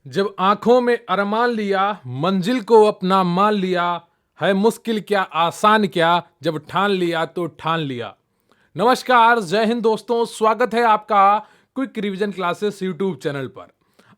जब आंखों में अरमान लिया, मंजिल को अपना मान लिया, है मुश्किल क्या आसान क्या, जब ठान लिया तो ठान लिया। नमस्कार, जय हिंद दोस्तों, स्वागत है आपका quick revision classes YouTube channel पर।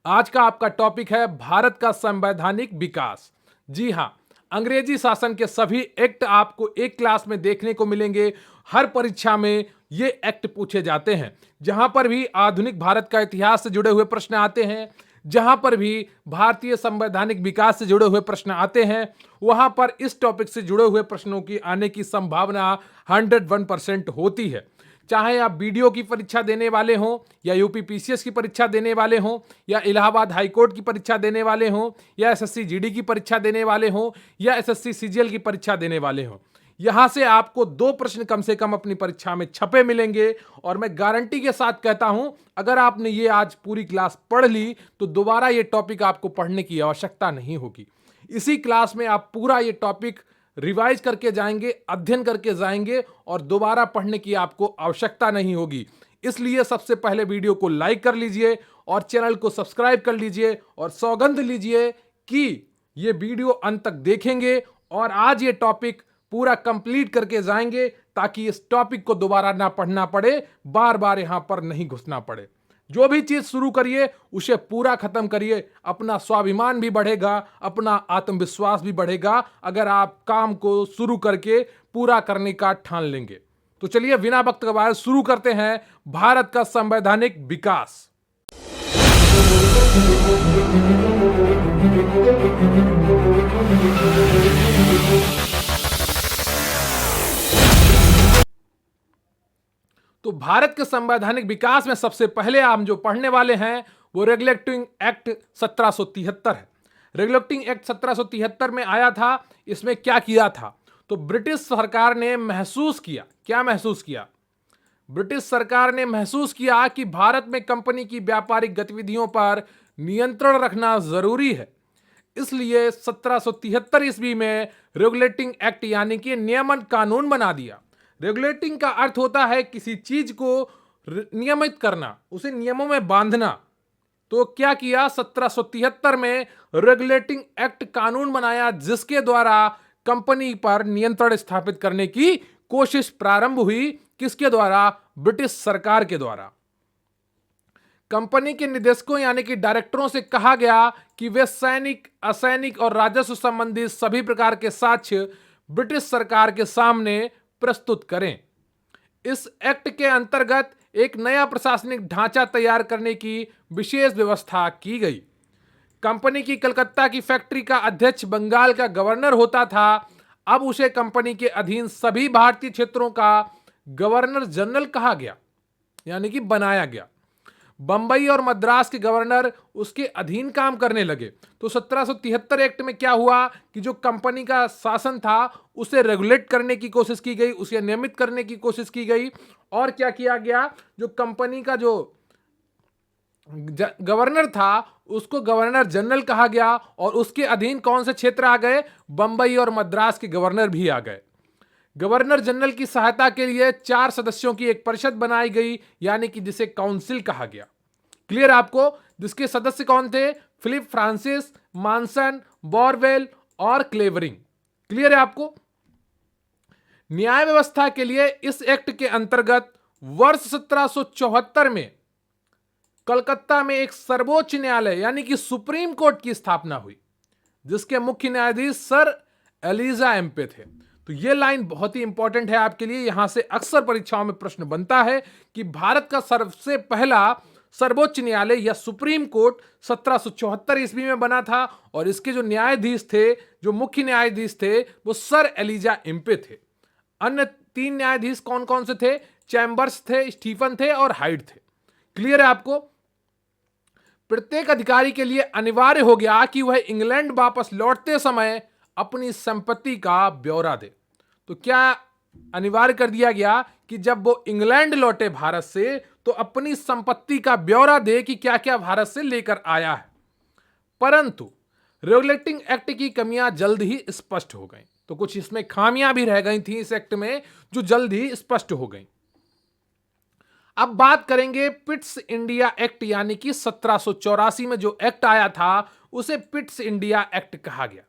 आज का आपका टॉपिक है भारत का संवैधानिक विकास। जी हाँ, अंग्रेजी शासन के सभी एक्ट आपको एक क्लास में देखने को मिलेंगे। हर परीक्षा में ये एक्ट पूछे जाते हैं। जहां पर भी आधुनिक भारत का इतिहास से जुड़े हुए प्रश्न आते हैं, जहां पर भी भारतीय संवैधानिक विकास से जुड़े हुए प्रश्न आते हैं, वहां पर इस टॉपिक से जुड़े हुए प्रश्नों की आने की संभावना 101% होती है। चाहे आप बीडीओ की परीक्षा देने वाले हों, या यूपी पीसीएस की परीक्षा देने वाले हों, या इलाहाबाद हाईकोर्ट की परीक्षा देने वाले हों, या एसएससी जीडी की परीक्षा देने वाले हों, या एसएससी सीजीएल की परीक्षा देने वाले हों, यहां से आपको 2 प्रश्न कम से कम अपनी परीक्षा में छपे मिलेंगे। और मैं गारंटी के साथ कहता हूं, अगर आपने ये आज पूरी क्लास पढ़ ली तो दोबारा ये टॉपिक आपको पढ़ने की आवश्यकता नहीं होगी। इसी क्लास में आप पूरा ये टॉपिक रिवाइज करके जाएंगे, अध्ययन करके जाएंगे, और दोबारा पढ़ने की आपको आवश्यकता नहीं होगी। इसलिए सबसे पहले वीडियो को लाइक कर लीजिए और चैनल को सब्सक्राइब कर लीजिए, और सौगंध लीजिए कि ये वीडियो अंत तक देखेंगे और आज ये टॉपिक पूरा कंप्लीट करके जाएंगे, ताकि इस टॉपिक को दोबारा ना पढ़ना पड़े, बार बार यहां पर नहीं घुसना पड़े। जो भी चीज शुरू करिए उसे पूरा खत्म करिए। अपना स्वाभिमान भी बढ़ेगा, अपना आत्मविश्वास भी बढ़ेगा, अगर आप काम को शुरू करके पूरा करने का ठान लेंगे। तो चलिए बिना वक्त गवाए शुरू करते हैं भारत का संवैधानिक विकास। तो भारत के संवैधानिक विकास में सबसे पहले हम जो पढ़ने वाले हैं वो रेगुलेटिंग एक्ट 1773 है। रेगुलेटिंग एक्ट 1773 में आया था। इसमें क्या किया था, तो ब्रिटिश सरकार ने महसूस किया, क्या महसूस किया, ब्रिटिश सरकार ने महसूस किया कि भारत में कंपनी की व्यापारिक गतिविधियों पर नियंत्रण रखना जरूरी है। इसलिए 1773 ईस्वी में रेगुलेटिंग एक्ट यानी कि नियमन कानून बना दिया। रेगुलेटिंग का अर्थ होता है किसी चीज को नियमित करना, उसे नियमों में बांधना। तो क्या किया, 1773 में रेगुलेटिंग एक्ट कानून बनाया, जिसके द्वारा कंपनी पर नियंत्रण स्थापित करने की कोशिश प्रारंभ हुई। किसके द्वारा, ब्रिटिश सरकार के द्वारा। कंपनी के निदेशकों यानी कि डायरेक्टरों से कहा गया कि वे सैनिक, असैनिक और राजस्व संबंधी सभी प्रकार के साक्ष्य ब्रिटिश सरकार के सामने प्रस्तुत करें। इस एक्ट के अंतर्गत एक नया प्रशासनिक ढांचा तैयार करने की विशेष व्यवस्था की गई। कंपनी की कलकत्ता की फैक्ट्री का अध्यक्ष बंगाल का गवर्नर होता था। अब उसे कंपनी के अधीन सभी भारतीय क्षेत्रों का गवर्नर जनरल कहा गया, यानी कि बनाया गया। बंबई और मद्रास के गवर्नर उसके अधीन काम करने लगे। तो 1773 एक्ट में क्या हुआ कि जो कंपनी का शासन था उसे रेगुलेट करने की कोशिश की गई, उसे नियमित करने की कोशिश की गई। और क्या किया गया, जो कंपनी का जो गवर्नर था उसको गवर्नर जनरल कहा गया, और उसके अधीन कौन से क्षेत्र आ गए, बंबई और मद्रास के गवर्नर भी आ गए। गवर्नर जनरल की सहायता के लिए 4 सदस्यों की एक परिषद बनाई गई, यानी कि जिसे काउंसिल कहा गया। क्लियर आपको, जिसके सदस्य कौन थे, फिलिप फ्रांसिस, मानसन, बॉरवेल और क्लेवरिंग। क्लियर है आपको। न्याय व्यवस्था के लिए इस एक्ट के अंतर्गत वर्ष 1774 में कलकत्ता में एक सर्वोच्च न्यायालय यानी कि सुप्रीम कोर्ट की स्थापना हुई, जिसके मुख्य न्यायाधीश सर एलिजा एम्पे थे। तो ये लाइन बहुत ही इंपॉर्टेंट है आपके लिए, यहां से अक्सर परीक्षाओं में प्रश्न बनता है कि भारत का सबसे पहला सर्वोच्च न्यायालय या सुप्रीम कोर्ट 1774 ईस्वी में बना था, और इसके जो न्यायाधीश थे, जो मुख्य न्यायाधीश थे, वो सर एलिजा एम्पे थे। अन्य 3 न्यायाधीश कौन कौन से थे, चैम्बर्स थे, स्टीफन थे और हाइड थे। क्लियर है आपको। प्रत्येक अधिकारी के लिए अनिवार्य हो गया कि वह इंग्लैंड वापस लौटते समय अपनी संपत्ति का ब्यौरा दे। तो क्या अनिवार्य कर दिया गया कि जब वो इंग्लैंड लौटे भारत से, तो अपनी संपत्ति का ब्यौरा दे कि क्या क्या भारत से लेकर आया है। परंतु रेगुलेटिंग एक्ट की कमियां जल्द ही स्पष्ट हो गई। तो कुछ इसमें खामियां भी रह गई थी इस एक्ट में, जो जल्द ही स्पष्ट हो गई। अब बात करेंगे पिट्स इंडिया एक्ट यानी कि 1784 में जो एक्ट आया था उसे पिट्स इंडिया एक्ट कहा गया।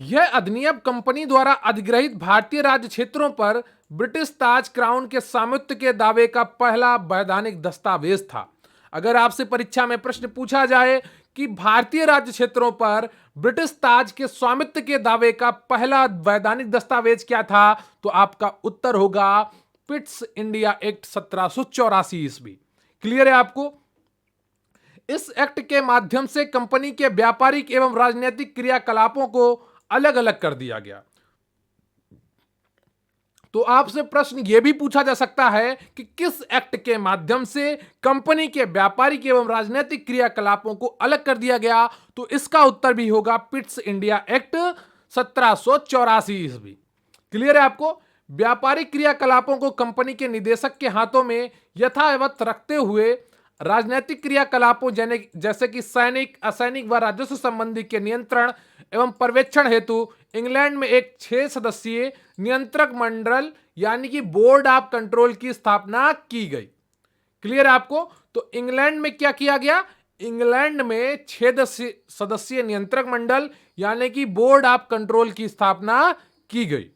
यह अधिनियम कंपनी द्वारा अधिग्रहित भारतीय राज्य क्षेत्रों पर ब्रिटिश ताज क्राउन के स्वामित्व के दावे का पहला वैधानिक दस्तावेज था। अगर आपसे परीक्षा में प्रश्न पूछा जाए कि भारतीय राज्य क्षेत्रों पर ब्रिटिश ताज के स्वामित्व के दावे का पहला वैधानिक दस्तावेज क्या था, तो आपका उत्तर होगा पिट्स इंडिया एक्ट 1784 ईस्वी। क्लियर है आपको? इस एक्ट के माध्यम से कंपनी के व्यापारिक एवं राजनीतिक क्रियाकलापों को अलग अलग कर दिया गया। तो आपसे प्रश्न यह भी पूछा जा सकता है कि किस एक्ट के माध्यम से कंपनी के व्यापारिक एवं राजनीतिक क्रियाकलापों को अलग कर दिया गया, तो इसका उत्तर भी होगा पिट्स इंडिया एक्ट 1784 ईस्वी। क्लियर है आपको? व्यापारिक क्रियाकलापों को कंपनी के निदेशक के हाथों में यथावत रखते हुए राजनीतिक क्रियाकलापों जैसे कि सैनिक, असैनिक व राजस्व संबंधी के नियंत्रण एवं पर्यवेक्षण हेतु इंग्लैंड में एक 6 सदस्यीय नियंत्रक मंडल यानी कि बोर्ड ऑफ कंट्रोल की स्थापना की गई। क्लियर है आपको? तो इंग्लैंड में क्या किया गया? इंग्लैंड में 6 सदस्यीय नियंत्रक मंडल यानी कि बोर्ड ऑफ कंट्रोल की स्थापना की गई।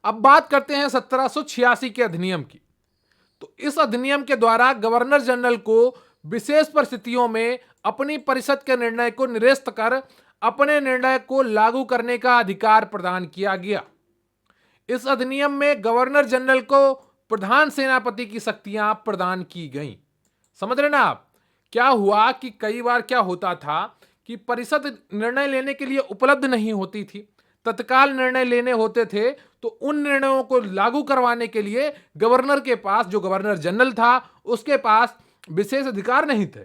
अब बात करते हैं 1786 के अधिनियम की। तो इस अधिनियम के द्वारा गवर्नर जनरल को विशेष परिस्थितियों में अपनी परिषद के निर्णय को निरस्त कर अपने निर्णय को लागू करने का अधिकार प्रदान किया गया। इस अधिनियम में गवर्नर जनरल को प्रधान सेनापति की शक्तियां प्रदान की गईं। समझ रहे ना आप? क्या हुआ कि कई बार क्या होता था कि परिषद निर्णय लेने के लिए उपलब्ध नहीं होती थी, तत्काल निर्णय लेने होते थे, तो उन निर्णयों को लागू करवाने के लिए गवर्नर के पास, जो गवर्नर जनरल था, उसके पास विशेष अधिकार नहीं थे।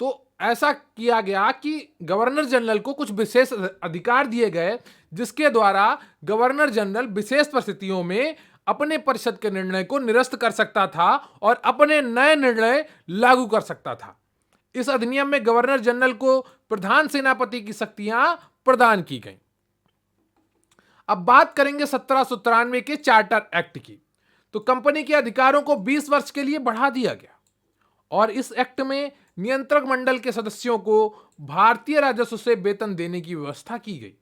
तो ऐसा किया गया कि गवर्नर जनरल को कुछ विशेष अधिकार दिए गए जिसके द्वारा गवर्नर जनरल विशेष परिस्थितियों में अपने परिषद के निर्णय को निरस्त कर सकता था और अपने नए निर्णय लागू कर सकता था। इस अधिनियम में गवर्नर जनरल को प्रधान सेनापति की शक्तियां प्रदान की गई। अब बात करेंगे 1793 के चार्टर एक्ट की। तो कंपनी के अधिकारों को 20 वर्ष के लिए बढ़ा दिया गया और इस एक्ट में नियंत्रक मंडल के सदस्यों को भारतीय राजस्व से वेतन देने की व्यवस्था की गई।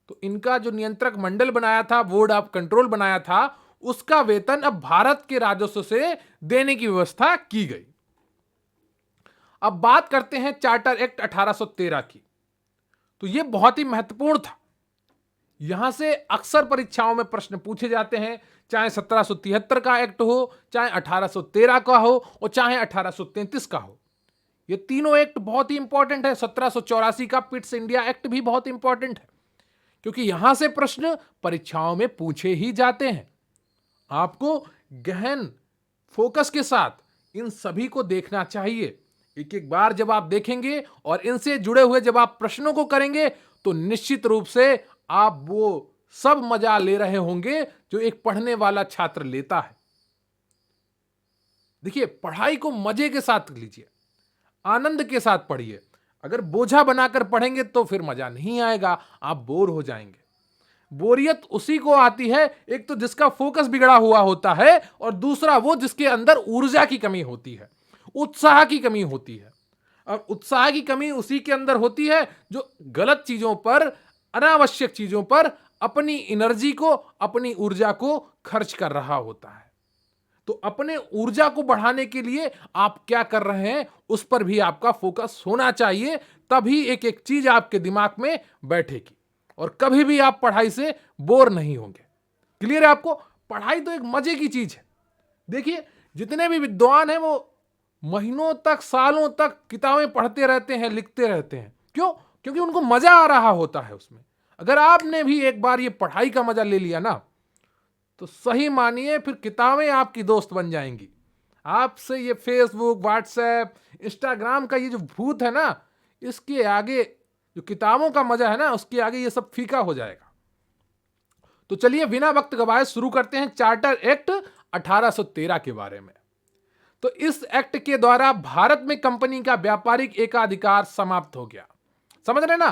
तो इनका जो नियंत्रक मंडल बनाया था, बोर्ड ऑफ कंट्रोल बनाया था, उसका वेतन अब भारत के राजस्व से देने की व्यवस्था की गई। अब बात करते हैं चार्टर एक्ट 1813 की। तो यह बहुत ही महत्वपूर्ण था। यहां से अक्सर परीक्षाओं में प्रश्न पूछे जाते हैं, चाहे 1773 का एक्ट हो, चाहे 1813 का हो और चाहे 1833 का हो। ये तीनों एक्ट बहुत ही इंपॉर्टेंट है। 1784 का पिट्स इंडिया एक्ट भी बहुत इंपॉर्टेंट है क्योंकि यहां से प्रश्न परीक्षाओं में पूछे ही जाते हैं। आपको गहन फोकस के साथ इन सभी को देखना चाहिए। एक एक बार जब आप देखेंगे और इनसे जुड़े हुए जब आप प्रश्नों को करेंगे तो निश्चित रूप से आप वो सब मजा ले रहे होंगे जो एक पढ़ने वाला छात्र लेता है। देखिए, पढ़ाई को मजे के साथ लीजिए, आनंद के साथ पढ़िए। अगर बोझा बनाकर पढ़ेंगे तो फिर मजा नहीं आएगा, आप बोर हो जाएंगे। बोरियत उसी को आती है, एक तो जिसका फोकस बिगड़ा हुआ होता है और दूसरा वो जिसके अंदर ऊर्जा की कमी होती है, उत्साह की कमी होती है। और उत्साह की कमी उसी के अंदर होती है जो गलत चीजों पर, अनावश्यक चीजों पर अपनी एनर्जी को, अपनी ऊर्जा को खर्च कर रहा होता है। तो अपने ऊर्जा को बढ़ाने के लिए आप क्या कर रहे हैं उस पर भी आपका फोकस होना चाहिए, तभी एक एक चीज आपके दिमाग में बैठेगी और कभी भी आप पढ़ाई से बोर नहीं होंगे। क्लियर है आपको? पढ़ाई तो एक मजे की चीज है। देखिए, जितने भी विद्वान हैं वो महीनों तक, सालों तक किताबें पढ़ते रहते हैं, लिखते रहते हैं। क्यों? क्योंकि उनको मजा आ रहा होता है उसमें। अगर आपने भी एक बार ये पढ़ाई का मजा ले लिया ना, तो सही मानिए फिर किताबें आपकी दोस्त बन जाएंगी। आपसे ये फेसबुक, व्हाट्सएप, इंस्टाग्राम का ये जो भूत है ना, इसके आगे जो किताबों का मजा है ना, उसके आगे ये सब फीका हो जाएगा। तो चलिए बिना वक्त गवाए शुरू करते हैं चार्टर एक्ट 1813 के बारे में। तो इस एक्ट के द्वारा भारत में कंपनी का व्यापारिक एकाधिकार समाप्त हो गया। समझ रहे ना?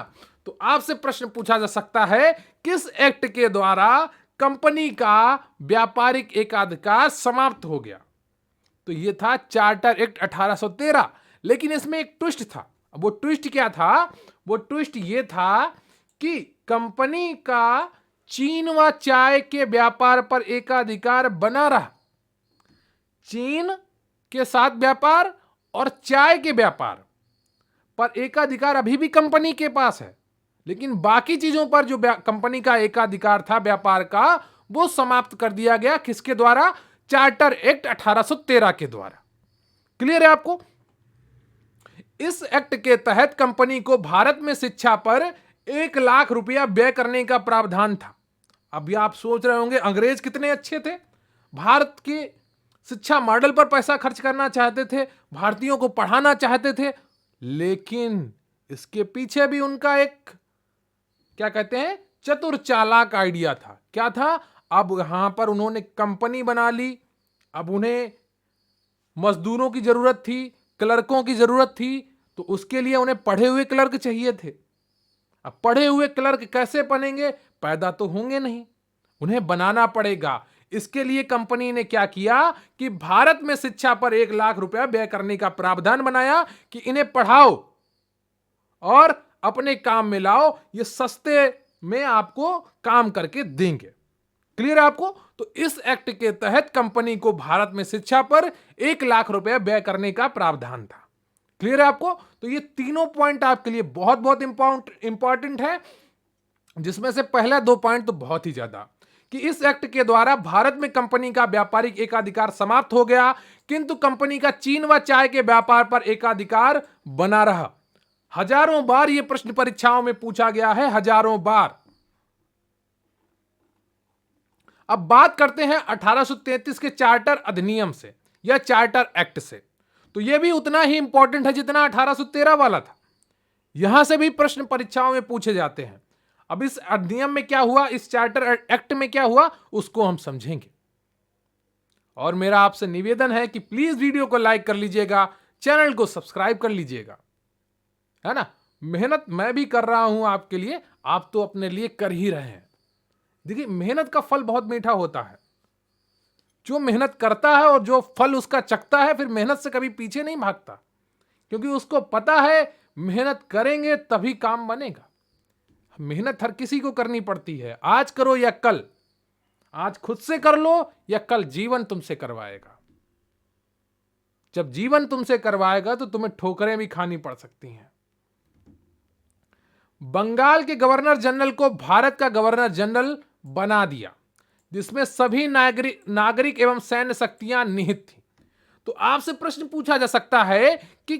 तो आपसे प्रश्न पूछा जा सकता है, किस एक्ट के द्वारा कंपनी का व्यापारिक एकाधिकार समाप्त हो गया? तो यह था चार्टर एक्ट 1813। लेकिन इसमें एक ट्विस्ट था। अब वो ट्विस्ट क्या था? वो ट्विस्ट ये था कि कंपनी का चीन व चाय के व्यापार पर एकाधिकार बना रहा। चीन के साथ व्यापार और चाय के व्यापार पर एकाधिकार अभी भी कंपनी के पास है, लेकिन बाकी चीजों पर जो कंपनी का एकाधिकार था व्यापार का, वो समाप्त कर दिया गया। किसके द्वारा? चार्टर एक्ट 1813 के द्वारा। क्लियर है आपको? इस एक्ट के तहत कंपनी को भारत में शिक्षा पर 1 लाख रुपया व्यय करने का प्रावधान था। अभी आप सोच रहे होंगे अंग्रेज कितने अच्छे थे, भारत के शिक्षा मॉडल पर पैसा खर्च करना चाहते थे, भारतीयों को पढ़ाना चाहते थे, लेकिन इसके पीछे भी उनका एक, क्या कहते हैं, चतुर चालाक आइडिया था। क्या था? अब यहां पर उन्होंने कंपनी बना ली। अब उन्हें मजदूरों की जरूरत थी, क्लर्कों की जरूरत थी, तो उसके लिए उन्हें पढ़े हुए क्लर्क चाहिए थे। अब पढ़े हुए क्लर्क कैसे बनेंगे? पैदा तो होंगे नहीं, उन्हें बनाना पड़ेगा। इसके लिए कंपनी ने क्या किया कि भारत में शिक्षा पर 1 लाख रुपया व्यय करने का प्रावधान बनाया कि इन्हें पढ़ाओ और अपने काम में लाओ, ये सस्ते में आपको काम करके देंगे। क्लियर है आपको? तो इस एक्ट के तहत कंपनी को भारत में शिक्षा पर 1 लाख रुपया व्यय करने का प्रावधान था। क्लियर है आपको? तो ये तीनों पॉइंट आपके लिए बहुत बहुत इंपॉर्टेंट है, जिसमें से पहला 2 पॉइंट तो बहुत ही ज्यादा, कि इस एक्ट के द्वारा भारत में कंपनी का व्यापारिक एकाधिकार समाप्त हो गया, किंतु कंपनी का चीन व चाय के व्यापार पर एकाधिकार बना रहा। हजारों बार यह प्रश्न परीक्षाओं में पूछा गया है, हजारों बार। अब बात करते हैं 1833 के चार्टर अधिनियम से या चार्टर एक्ट से। तो यह भी उतना ही इंपॉर्टेंट है जितना 1813 वाला था। यहां से भी प्रश्न परीक्षाओं में पूछे जाते हैं। अब इस अधिनियम में क्या हुआ, इस चार्टर एक्ट में क्या हुआ, उसको हम समझेंगे। और मेरा आपसे निवेदन है कि प्लीज वीडियो को लाइक कर लीजिएगा, चैनल को सब्सक्राइब कर लीजिएगा, है ना। मेहनत मैं भी कर रहा हूं आपके लिए, आप तो अपने लिए कर ही रहे हैं। देखिए, मेहनत का फल बहुत मीठा होता है। जो मेहनत करता है और जो फल उसका चखता है, फिर मेहनत से कभी पीछे नहीं भागता, क्योंकि उसको पता है मेहनत करेंगे तभी काम बनेगा। मेहनत हर किसी को करनी पड़ती है, आज करो या कल। आज खुद से कर लो या कल जीवन तुमसे करवाएगा। जब जीवन तुमसे करवाएगा तो तुम्हें ठोकरें भी खानी पड़ सकती हैं। बंगाल के गवर्नर जनरल को भारत का गवर्नर जनरल बना दिया, जिसमें सभी नागरिक एवं सैन्य शक्तियां निहित थी। तो आपसे प्रश्न पूछा जा सकता है कि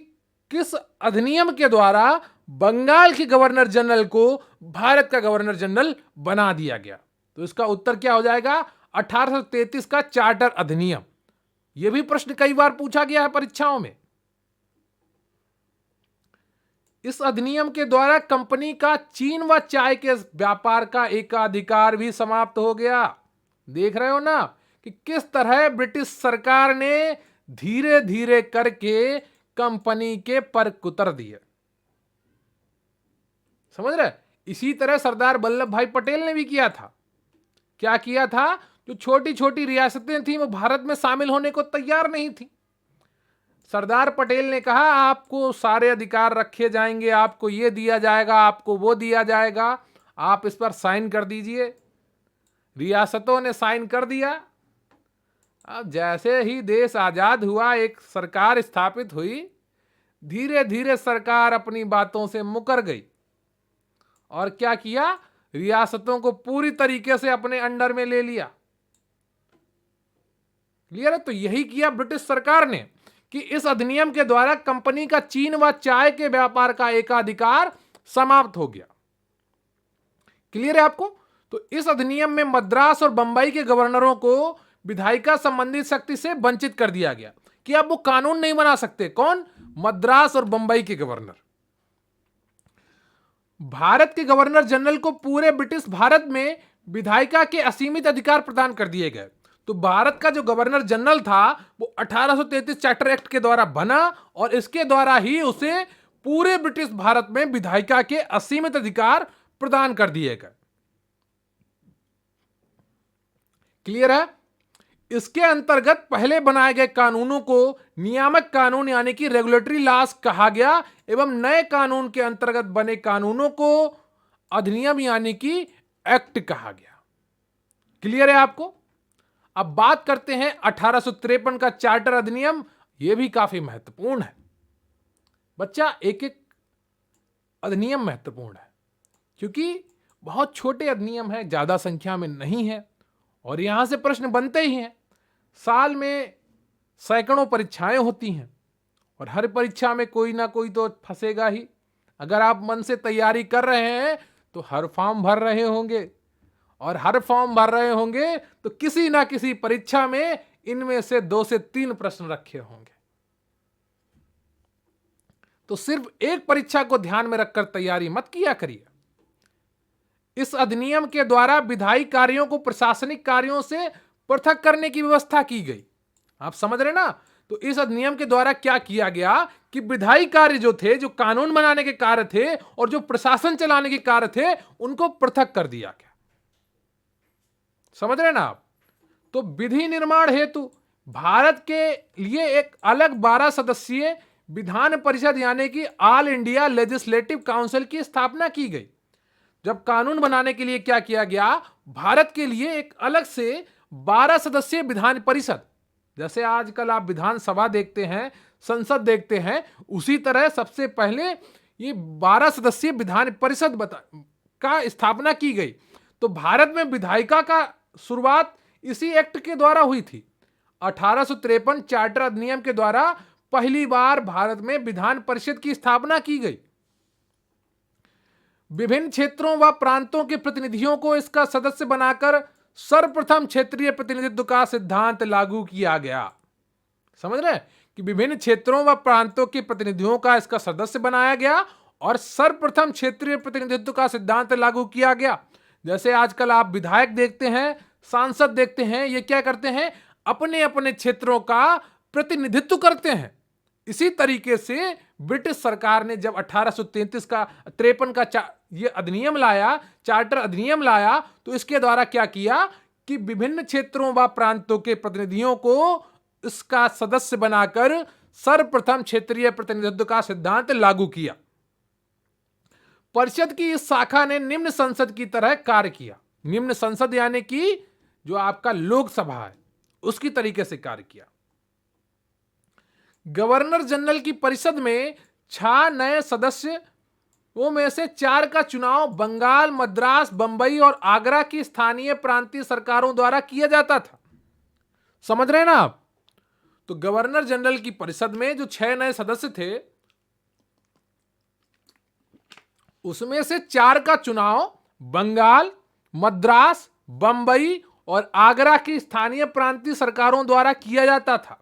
किस अधिनियम के द्वारा बंगाल के गवर्नर जनरल को भारत का गवर्नर जनरल बना दिया गया? तो इसका उत्तर क्या हो जाएगा? 1833 का चार्टर अधिनियम। यह भी प्रश्न कई बार पूछा गया है परीक्षाओं में। इस अधिनियम के द्वारा कंपनी का चीन व चाय के व्यापार का एकाधिकार भी समाप्त हो गया। देख रहे हो ना कि किस तरह ब्रिटिश सरकार ने धीरे धीरे करके कंपनी के पर कुतर दिए। समझ रहे? इसी तरह सरदार वल्लभ भाई पटेल ने भी किया था। क्या किया था? जो छोटी छोटी रियासतें थी वो भारत में शामिल होने को तैयार नहीं थी। सरदार पटेल ने कहा आपको सारे अधिकार रखे जाएंगे, आपको ये दिया जाएगा, आपको वो दिया जाएगा, आप इस पर साइन कर दीजिए। रियासतों ने साइन कर दिया। अब जैसे ही देश आजाद हुआ, एक सरकार स्थापित हुई, धीरे धीरे सरकार अपनी बातों से मुकर गई और क्या किया? रियासतों को पूरी तरीके से अपने अंडर में ले लिया। क्लियर है? तो यही किया ब्रिटिश सरकार ने कि इस अधिनियम के द्वारा कंपनी का चीन व चाय के व्यापार का एकाधिकार समाप्त हो गया। क्लियर है आपको? तो इस अधिनियम में मद्रास और बंबई के गवर्नरों को विधायिका संबंधित शक्ति से वंचित कर दिया गया कि अब वो कानून नहीं बना सकते। कौन? मद्रास और बंबई के गवर्नर। भारत के गवर्नर जनरल को पूरे ब्रिटिश भारत में विधायिका के असीमित अधिकार प्रदान कर दिए गए। तो भारत का जो गवर्नर जनरल था वो 1833 चार्टर एक्ट के द्वारा बना और इसके द्वारा ही उसे पूरे ब्रिटिश भारत में विधायिका के असीमित अधिकार प्रदान कर दिए गए। क्लियर है? इसके अंतर्गत पहले बनाए गए कानूनों को नियामक कानून यानी कि रेगुलेटरी लॉज कहा गया एवं नए कानून के अंतर्गत बने कानूनों को अधिनियम यानी कि एक्ट कहा गया। क्लियर है आपको? अब बात करते हैं 1853 का चार्टर अधिनियम। यह भी काफी महत्वपूर्ण है बच्चा, एक एक अधिनियम महत्वपूर्ण है क्योंकि बहुत छोटे अधिनियम है, ज्यादा संख्या में नहीं है और यहां से प्रश्न बनते ही हैं। साल में सैकड़ों परीक्षाएं होती हैं और हर परीक्षा में कोई ना कोई तो फंसेगा ही। अगर आप मन से तैयारी कर रहे हैं तो हर फॉर्म भर रहे होंगे और हर फॉर्म भर रहे होंगे तो किसी ना किसी परीक्षा में इनमें से 2 से 3 प्रश्न रखे होंगे। तो सिर्फ एक परीक्षा को ध्यान में रखकर तैयारी मत किया करिए। इस अधिनियम के द्वारा विधायी कार्यों को प्रशासनिक कार्यों से पृथक करने की व्यवस्था की गई। आप समझ रहे ना? तो इस अधिनियम के द्वारा क्या किया गया कि विधायी कार्य जो थे, जो कानून बनाने के कार्य थे और जो प्रशासन चलाने के कार्य थे, उनको पृथक कर दिया गया। समझ रहे ना आप? तो विधि निर्माण हेतु भारत के लिए एक अलग 12 सदस्यीय विधान परिषद यानी कि ऑल इंडिया लेजिस्लेटिव काउंसिल की स्थापना की गई। जब कानून बनाने के लिए क्या किया गया, भारत के लिए एक अलग से 12 सदस्यीय विधान परिषद, जैसे आजकल आप विधानसभा देखते हैं, संसद देखते हैं, उसी तरह सबसे पहले ये 12 सदस्यीय विधान परिषद का स्थापना की गई। तो भारत में विधायिका का शुरुआत इसी एक्ट के द्वारा हुई थी। 1853 चार्टर अधिनियम के द्वारा पहली बार भारत में विधान परिषद की स्थापना की गई। विभिन्न क्षेत्रों व प्रांतों के प्रतिनिधियों को इसका सदस्य बनाकर सर्वप्रथम क्षेत्रीय प्रतिनिधित्व का सिद्धांत लागू किया गया। समझ रहे हैं कि विभिन्न क्षेत्रों व प्रांतों के प्रतिनिधियों का इसका सदस्य बनाया गया और सर्वप्रथम क्षेत्रीय प्रतिनिधित्व का सिद्धांत लागू किया गया। जैसे आजकल आप विधायक देखते हैं, सांसद देखते हैं, ये क्या करते हैं, अपने अपने क्षेत्रों का प्रतिनिधित्व करते हैं। इसी तरीके से ब्रिटिश सरकार ने जब 1853 का ये अधिनियम लाया, चार्टर अधिनियम लाया, तो इसके द्वारा क्या किया कि विभिन्न क्षेत्रों व प्रांतों के प्रतिनिधियों को इसका सदस्य बनाकर सर्वप्रथम क्षेत्रीय प्रतिनिधित्व का सिद्धांत लागू किया। परिषद की इस शाखा ने निम्न संसद की तरह कार्य किया। निम्न संसद यानी कि जो आपका लोकसभा है, उसकी तरीके से कार्य किया। गवर्नर जनरल की परिषद में 6 नए सदस्यों में से 4 का चुनाव बंगाल, मद्रास, बंबई और आगरा की स्थानीय प्रांतीय सरकारों द्वारा किया जाता था। समझ रहे हैं ना आप? तो गवर्नर जनरल की परिषद में जो 6 नए सदस्य थे, उसमें से 4 का चुनाव बंगाल, मद्रास, बंबई और आगरा की स्थानीय प्रांतीय सरकारों द्वारा किया जाता था।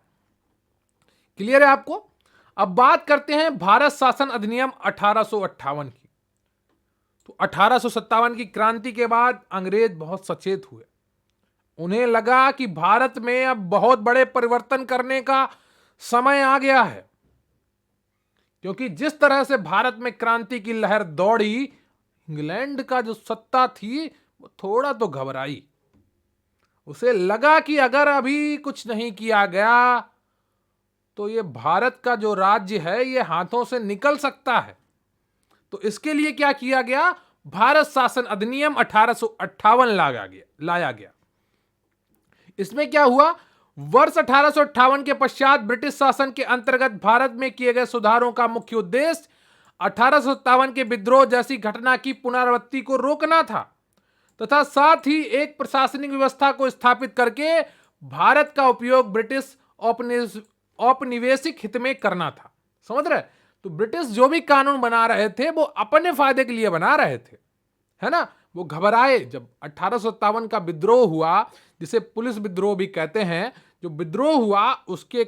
क्लियर है आपको? अब बात करते हैं भारत शासन अधिनियम 1858 की। तो 1857 की क्रांति के बाद अंग्रेज बहुत सचेत हुए। उन्हें लगा कि भारत में अब बहुत बड़े परिवर्तन करने का समय आ गया है, क्योंकि जिस तरह से भारत में क्रांति की लहर दौड़ी, इंग्लैंड का जो सत्ता थी वो थोड़ा तो घबराई। उसे लगा कि अगर अभी कुछ नहीं किया गया तो ये भारत का जो राज्य है ये हाथों से निकल सकता है। तो इसके लिए क्या किया गया, भारत शासन अधिनियम 1858 लाया गया। इसमें क्या हुआ, वर्ष 1858 के पश्चात ब्रिटिश शासन के अंतर्गत भारत में किए गए सुधारों का मुख्य उद्देश्य 1857 के विद्रोह जैसी घटना की पुनरावृत्ति को रोकना था तथा साथ ही एक प्रशासनिक व्यवस्था को स्थापित करके भारत का उपयोग ब्रिटिश औपनिवेशिक हित में करना था। समझ रहे? तो ब्रिटिश जो भी कानून बना रहे थे वो अपने फायदे के लिए बना रहे थे, है ना? वो घबराए जब 1857 का विद्रोह हुआ, जिसे पुलिस विद्रोह भी कहते हैं, जो विद्रोह हुआ उसके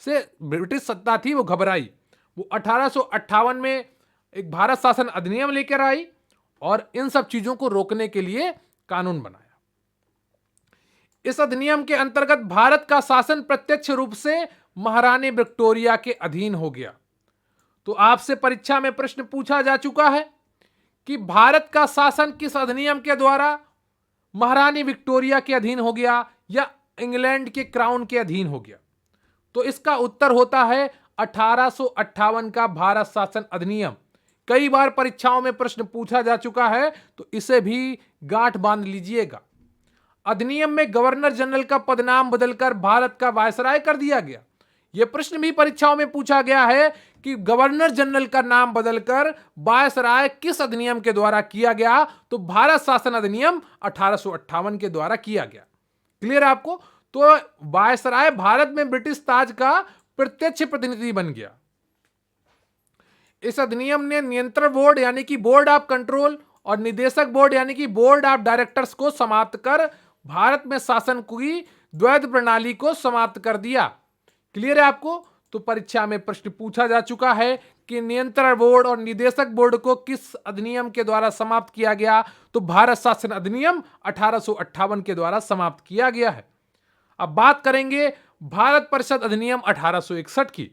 से ब्रिटिश सत्ता थी वो घबराई। वो 1858 में एक भारत शासन अधिनियम लेकर आई और इन सब चीजों को रोकने के लिए कानून बनाया। इस अधिनियम के अंतर्गत भारत का शासन प्रत्यक्ष रूप से महारानी विक्टोरिया के अधीन हो गया। तो आपसे परीक्षा में प्रश्न पूछा जा चुका है कि भारत का शासन किस अधिनियम के द्वारा महारानी विक्टोरिया के अधीन हो गया या इंग्लैंड के क्राउन के अधीन हो गया। तो इसका उत्तर होता है 1858 का भारत शासन अधिनियम। कई बार परीक्षाओं में प्रश्न पूछा जा चुका है, तो इसे भी गांठ बांध लीजिएगा। अधिनियम में गवर्नर जनरल का पदनाम बदलकर भारत का वायसराय कर दिया गया। यह प्रश्न भी परीक्षाओं में पूछा गया है कि गवर्नर जनरल का नाम बदलकर वायसराय किस अधिनियम के द्वारा किया गया। तो भारत शासन अधिनियम 1858 के द्वारा किया गया। क्लियर है आपको? तो वायसराय भारत में ब्रिटिश ताज का प्रत्यक्ष प्रतिनिधि बन गया। इस अधिनियम ने नियंत्रण बोर्ड यानी कि बोर्ड ऑफ कंट्रोल और निदेशक बोर्ड यानी कि बोर्ड ऑफ डायरेक्टर्स को समाप्त कर भारत में शासन की द्वैध प्रणाली को समाप्त कर दिया। क्लियर है आपको? तो परीक्षा में प्रश्न पूछा जा चुका है कि नियंत्रण बोर्ड और निदेशक बोर्ड को किस अधिनियम के द्वारा समाप्त किया गया। तो भारत शासन अधिनियम 1858 के द्वारा समाप्त किया गया है। अब बात करेंगे भारत परिषद अधिनियम 1861 की।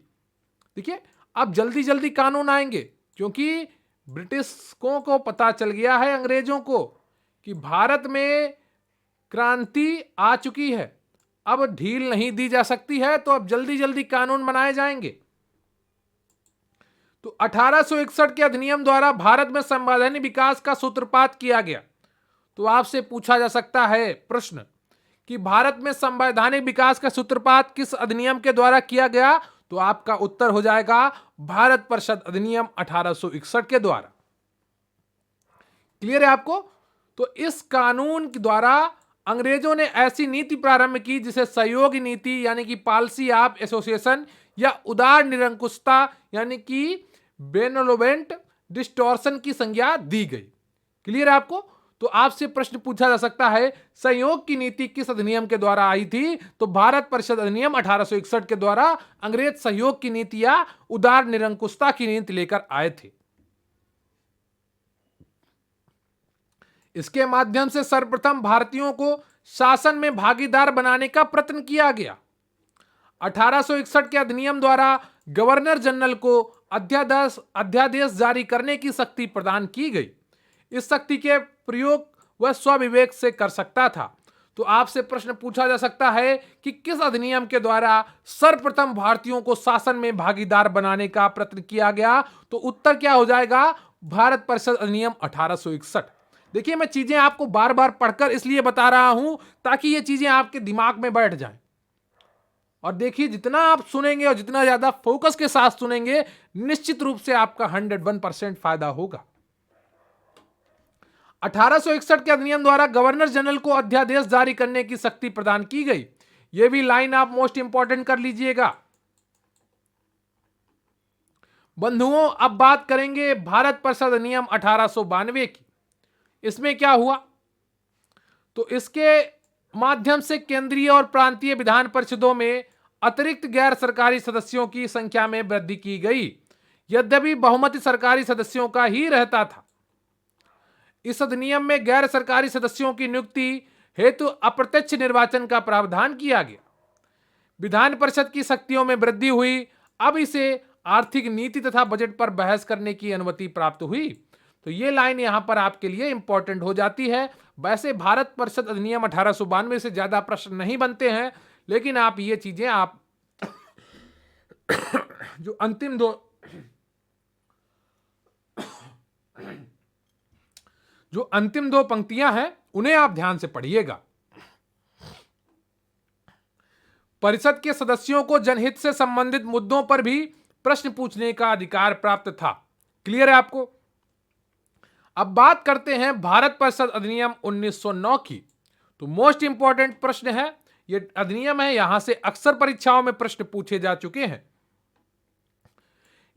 देखिए, अब जल्दी जल्दी कानून आएंगे क्योंकि ब्रिटिशों को पता चल गया है, अंग्रेजों को, कि भारत में क्रांति आ चुकी है, अब ढील नहीं दी जा सकती है। तो अब जल्दी जल्दी कानून बनाए जाएंगे। तो 1861 के अधिनियम द्वारा भारत में संवैधानिक विकास का सूत्रपात किया गया। तो आपसे पूछा जा सकता है प्रश्न कि भारत में संवैधानिक विकास का सूत्रपात किस अधिनियम के द्वारा किया गया। तो आपका उत्तर हो जाएगा भारत परिषद अधिनियम 1861 के द्वारा। क्लियर है आपको? तो इस कानून के द्वारा अंग्रेजों ने ऐसी नीति प्रारंभ की जिसे सहयोगी नीति यानी कि पॉलिसी ऑफ एसोसिएशन या उदार निरंकुशता यानी कि बेनेवोलेंट डिस्टॉर्शन की संज्ञा दी गई। क्लियर है आपको? तो आपसे प्रश्न पूछा जा सकता है संयोग की नीति किस अधिनियम के द्वारा आई थी। तो भारत परिषद अधिनियम 1861 के द्वारा अंग्रेज सहयोग की नीति या उदार निरंकुशता की नीति लेकर आए थे। इसके माध्यम से सर्वप्रथम भारतीयों को शासन में भागीदार बनाने का प्रयत्न किया गया। 1861 के अधिनियम द्वारा गवर्नर जनरल को अध्यादेश जारी करने की शक्ति प्रदान की गई। इस शक्ति के प्रयोग वह स्वविवेक से कर सकता था। तो आपसे प्रश्न पूछा जा सकता है कि किस अधिनियम के द्वारा सर्वप्रथम भारतीयों को शासन में भागीदार बनाने का प्रयत्न किया गया। तो उत्तर क्या हो जाएगा? भारत परिषद अधिनियम 1861। देखिए, मैं चीजें आपको बार बार पढ़कर इसलिए बता रहा हूं ताकि ये चीजें आपके दिमाग में बैठ जाएं। और देखिए, जितना आप सुनेंगे और जितना ज्यादा फोकस के साथ सुनेंगे, निश्चित रूप से आपका 101% फायदा होगा। 1861 के अधिनियम द्वारा गवर्नर जनरल को अध्यादेश जारी करने की शक्ति प्रदान की गई। यह भी लाइन आप मोस्ट इंपॉर्टेंट कर लीजिएगा। बंधुओं, अब बात करेंगे भारत परिषद अधिनियम 1892 की। इसमें क्या हुआ? तो इसके माध्यम से केंद्रीय और प्रांतीय विधान परिषदों में अतिरिक्त गैर सरकारी सदस्यों की संख्या में वृद्धि की गई। यद्यपि बहुमत सरकारी सदस्यों का ही रहता था। इस अधिनियम में गैर सरकारी सदस्यों की नियुक्ति हेतु अप्रत्यक्ष निर्वाचन का प्रावधान किया गया। विधान परिषद की शक्तियों में वृद्धि हुई। अब इसे आर्थिक नीति तथा बजट पर बहस करने की अनुमति प्राप्त हुई। तो ये लाइन यहां पर आपके लिए इंपॉर्टेंट हो जाती है। वैसे भारत परिषद अधिनियम 1892 से ज्यादा प्रश्न नहीं बनते हैं, लेकिन आप ये चीजें आप जो अंतिम दो पंक्तियां हैं उन्हें आप ध्यान से पढ़िएगा। परिषद के सदस्यों को जनहित से संबंधित मुद्दों पर भी प्रश्न पूछने का अधिकार प्राप्त था। क्लियर है आपको? अब बात करते हैं भारत परिषद अधिनियम 1909 की। तो मोस्ट इंपॉर्टेंट प्रश्न है, यह अधिनियम है, यहां से अक्सर परीक्षाओं में प्रश्न पूछे जा चुके हैं।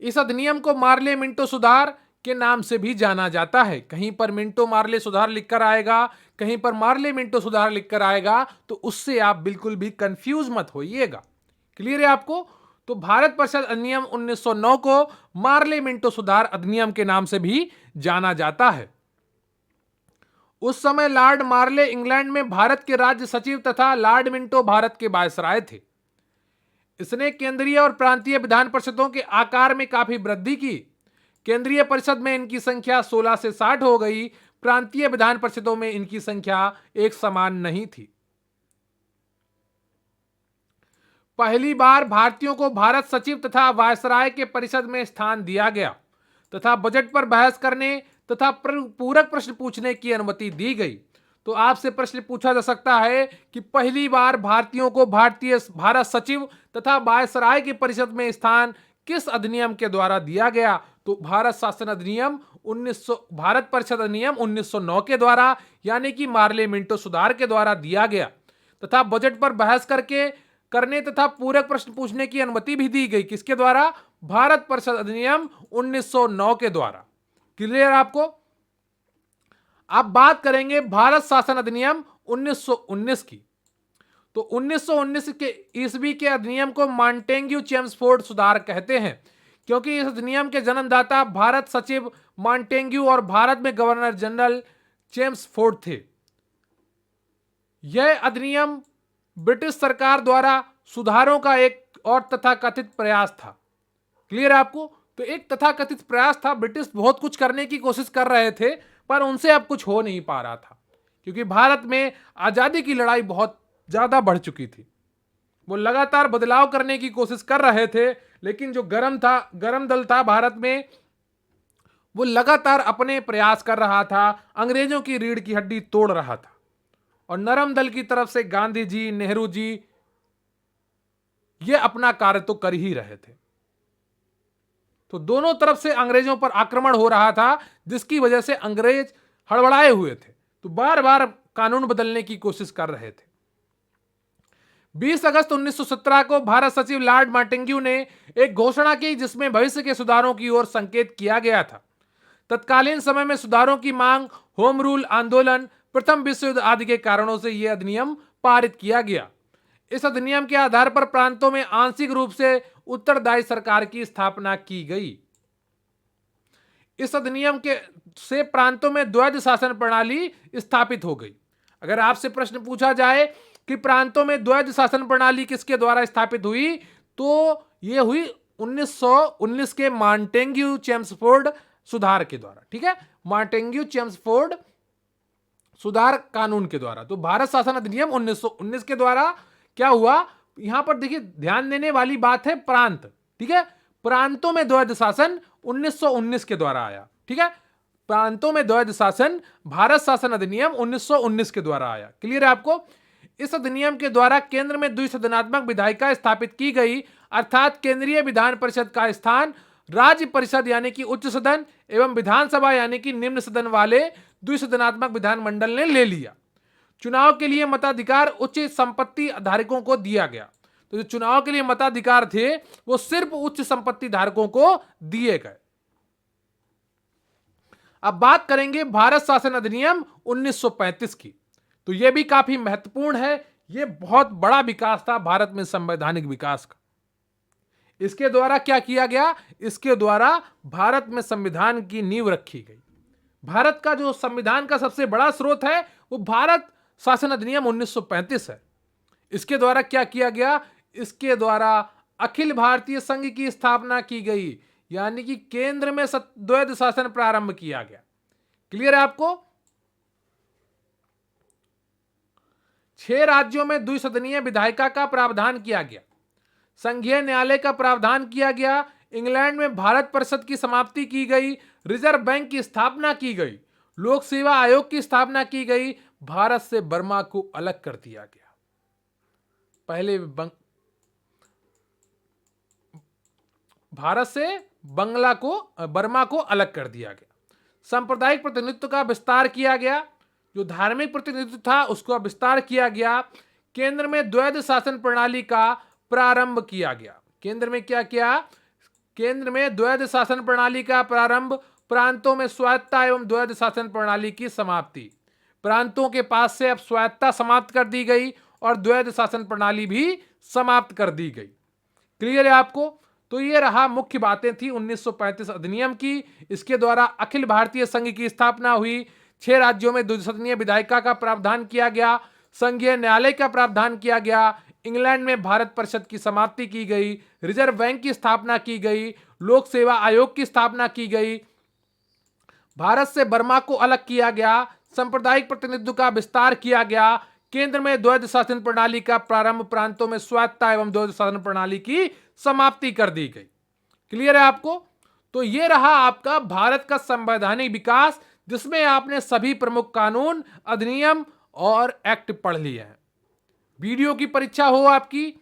इस अधिनियम को मार्ले मिंटो सुधार के नाम से भी जाना जाता है। कहीं पर मिंटो मार्ले सुधार लिखकर आएगा, कहीं पर मार्ले मिंटो सुधार लिखकर आएगा, तो उससे आप बिल्कुल भी कंफ्यूज मत होइएगा। क्लियर है आपको? तो भारत परिषद अधिनियम 1909 को मार्ले मिंटो सुधार अधिनियम के नाम से भी जाना जाता है। उस समय लॉर्ड मार्ले इंग्लैंड में भारत के राज्य सचिव तथा लॉर्ड मिंटो भारत के वायसराय थे। इसने केंद्रीय और प्रांतीय विधान परिषदों के आकार में काफी वृद्धि की। केंद्रीय परिषद में इनकी संख्या 16 से 60 हो गई। प्रांतीय विधान परिषदों में इनकी संख्या एक समान नहीं थी। पहली बार भारतीयों को भारत सचिव तथा वायसराय के परिषद में स्थान दिया गया तथा बजट पर बहस करने तथा पूरक प्रश्न पूछने की अनुमति दी गई। तो आपसे प्रश्न पूछा जा सकता है कि पहली बार भारतीयों को भारत सचिव तथा वायसराय की परिषद में स्थान किस अधिनियम के द्वारा दिया गया? तो भारत शासन अधिनियम 1900 भारत परिषद अधिनियम 1909 के द्वारा, यानी कि मार्ले मिंटो सुधार के द्वारा दिया गया तथा बजट पर बहस करने तथा पूरक प्रश्न पूछने की अनुमति भी दी गई। किसके द्वारा? भारत परिषद अधिनियम 1909 के द्वारा। क्लियर आपको? अब बात करेंगे भारत शासन अधिनियम 1919 की। तो 1919 के ईस्वी के अधिनियम को मॉन्टेग्यू चेम्सफोर्ड सुधार कहते हैं, क्योंकि इस अधिनियम के जन्मदाता भारत सचिव मॉन्टेग्यू और भारत में गवर्नर जनरल चेम्सफोर्ड थे। यह अधिनियम ब्रिटिश सरकार द्वारा सुधारों का एक और तथाकथित प्रयास था। क्लियर आपको? तो एक तथाकथित प्रयास था। ब्रिटिश बहुत कुछ करने की कोशिश कर रहे थे, पर उनसे अब कुछ हो नहीं पा रहा था, क्योंकि भारत में आजादी की लड़ाई बहुत ज्यादा बढ़ चुकी थी। वो लगातार बदलाव करने की कोशिश कर रहे थे, लेकिन जो गरम दल था भारत में, वो लगातार अपने प्रयास कर रहा था, अंग्रेजों की रीढ़ की हड्डी तोड़ रहा था। और नरम दल की तरफ से गांधी जी, नेहरू जी, ये अपना कार्य तो कर ही रहे थे। तो दोनों तरफ से अंग्रेजों पर आक्रमण हो रहा था, जिसकी वजह से अंग्रेज हड़बड़ाए हुए थे, तो बार बार कानून बदलने की कोशिश कर रहे थे। 20 अगस्त 1917 को भारत सचिव लॉर्ड मॉन्टेग्यू ने एक घोषणा की, जिसमें भविष्य के सुधारों की ओर संकेत किया गया था। तत्कालीन समय में सुधारों की मांग, होम रूल आंदोलन, प्रथम विश्व युद्ध आदि के कारणों से यह अधिनियम पारित किया गया। इस अधिनियम के आधार पर प्रांतों में आंशिक रूप से उत्तरदायी सरकार की स्थापना की गई। इस अधिनियम के से प्रांतों में द्वैध शासन प्रणाली स्थापित हो गई। अगर आपसे प्रश्न पूछा जाए कि प्रांतों में द्वैध शासन प्रणाली किसके द्वारा स्थापित हुई, तो यह हुई 1919 के मॉन्टेग्यू चेम्सफोर्ड सुधार के द्वारा। ठीक है, मॉन्टेग्यू चेम्सफोर्ड सुधार कानून के द्वारा। तो भारत शासन अधिनियम 1919 के द्वारा क्या हुआ? यहां पर देखिए, ध्यान देने वाली बात है प्रांत। ठीक है, प्रांतों में द्वैध शासन 1919 के द्वारा आया। ठीक है, प्रांतों में द्वैध शासन भारत शासन अधिनियम 1919 के द्वारा आया। क्लियर है आपको? इस अधिनियम के द्वारा केंद्र में द्विसदनात्मक विधायिका स्थापित की गई, अर्थात केंद्रीय विधान परिषद का स्थान राज्य परिषद यानी कि उच्च सदन एवं विधानसभा यानी कि निम्न सदन वाले द्विसदनात्मक विधानमंडल ने ले लिया। चुनाव के लिए मताधिकार उच्च संपत्ति धारकों को दिया गया। तो जो चुनाव के लिए मताधिकार थे, वो सिर्फ उच्च संपत्ति धारकों को दिए गए। अब बात करेंगे भारत शासन अधिनियम 1935 की। तो यह भी काफी महत्वपूर्ण है। यह बहुत बड़ा विकास था भारत में संवैधानिक विकास का। इसके द्वारा क्या किया गया? इसके द्वारा भारत में संविधान की नींव रखी गई। भारत का जो संविधान का सबसे बड़ा स्रोत है, वो भारत शासन अधिनियम 1935 है। इसके द्वारा क्या किया गया? इसके द्वारा अखिल भारतीय संघ की स्थापना की गई, यानी कि केंद्र में द्वैध शासन प्रारंभ किया गया। क्लियर है आपको? 6 राज्यों में द्विसदनीय विधायिका का प्रावधान किया गया। संघीय न्यायालय का प्रावधान किया गया। इंग्लैंड में भारत परिषद की समाप्ति की गई। रिजर्व बैंक की स्थापना की गई। लोक सेवा आयोग की स्थापना की गई। भारत से बर्मा को अलग कर दिया गया। पहले भारत से बर्मा को अलग कर दिया गया। सांप्रदायिक प्रतिनिधित्व का विस्तार किया गया। जो धार्मिक प्रतिनिधित्व था, उसका विस्तार किया गया। केंद्र में द्वैध शासन प्रणाली का प्रारंभ किया गया। केंद्र में क्या किया? केंद्र में द्वैध शासन प्रणाली का प्रारंभ। प्रांतों में स्वायत्ता एवं द्वैध शासन प्रणाली की समाप्ति। प्रांतों के पास से अब स्वायत्ता समाप्त कर दी गई और द्वैध शासन प्रणाली भी समाप्त कर दी गई। क्लियर है आपको? तो ये रहा मुख्य बातें थी 1935 अधिनियम की। इसके द्वारा अखिल भारतीय संघ की स्थापना हुई। 6 राज्यों में द्विसदनीय विधायिका का प्रावधान किया गया। संघीय न्यायालय का प्रावधान किया गया। इंग्लैंड में भारत परिषद की समाप्ति की गई, रिजर्व बैंक की स्थापना की गई, लोक सेवा आयोग की स्थापना की गई, भारत से बर्मा को अलग किया गया, सांप्रदायिक प्रतिनिधित्व का विस्तार किया गया, केंद्र में द्वैध शासन प्रणाली का प्रारंभ, प्रांतों में स्वायत्तता एवं द्वैध शासन प्रणाली की समाप्ति कर दी गई। क्लियर है आपको? तो ये रहा आपका भारत का संवैधानिक विकास, जिसमें आपने सभी प्रमुख कानून, अधिनियम और एक्ट पढ़ लिए हैं। वीडियो की परीक्षा हो आपकी,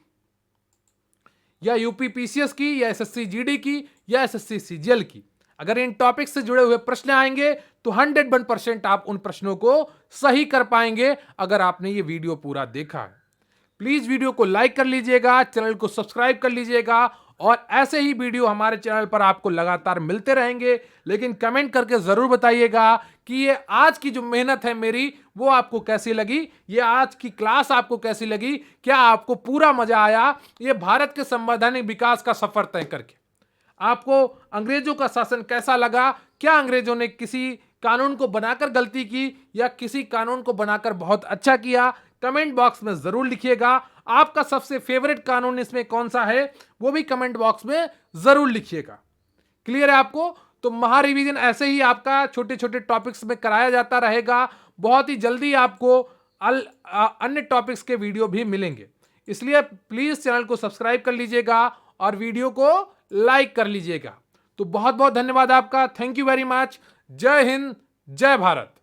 या यूपीपीसीएस की, या एसएससी जीडी की, या एसएससी सीजीएल की, अगर इन टॉपिक से जुड़े हुए प्रश्न आएंगे तो 101% आप उन प्रश्नों को सही कर पाएंगे, अगर आपने ये वीडियो पूरा देखा है। प्लीज वीडियो को लाइक कर लीजिएगा, चैनल को सब्सक्राइब कर लीजिएगा, और ऐसे ही वीडियो हमारे चैनल पर आपको लगातार मिलते रहेंगे। लेकिन कमेंट करके जरूर बताइएगा कि ये आज की जो मेहनत है मेरी, वो आपको कैसी लगी, ये आज की क्लास आपको कैसी लगी, क्या आपको पूरा मजा आया ये भारत के संवैधानिक विकास का सफर तय करके? आपको अंग्रेजों का शासन कैसा लगा? क्या अंग्रेजों ने किसी कानून को बनाकर गलती की, या किसी कानून को बनाकर बहुत अच्छा किया? कमेंट बॉक्स में जरूर लिखिएगा। आपका सबसे फेवरेट कानून इसमें कौन सा है, वो भी कमेंट बॉक्स में जरूर लिखिएगा। क्लियर है आपको? तो महा रिवीजन ऐसे ही आपका छोटे छोटे टॉपिक्स में कराया जाता रहेगा। बहुत ही जल्दी आपको अन्य टॉपिक्स के वीडियो भी मिलेंगे, इसलिए प्लीज चैनल को सब्सक्राइब कर लीजिएगा और वीडियो को लाइक कर लीजिएगा। तो बहुत बहुत धन्यवाद आपका। Thank you very much. जय हिंद, जय भारत।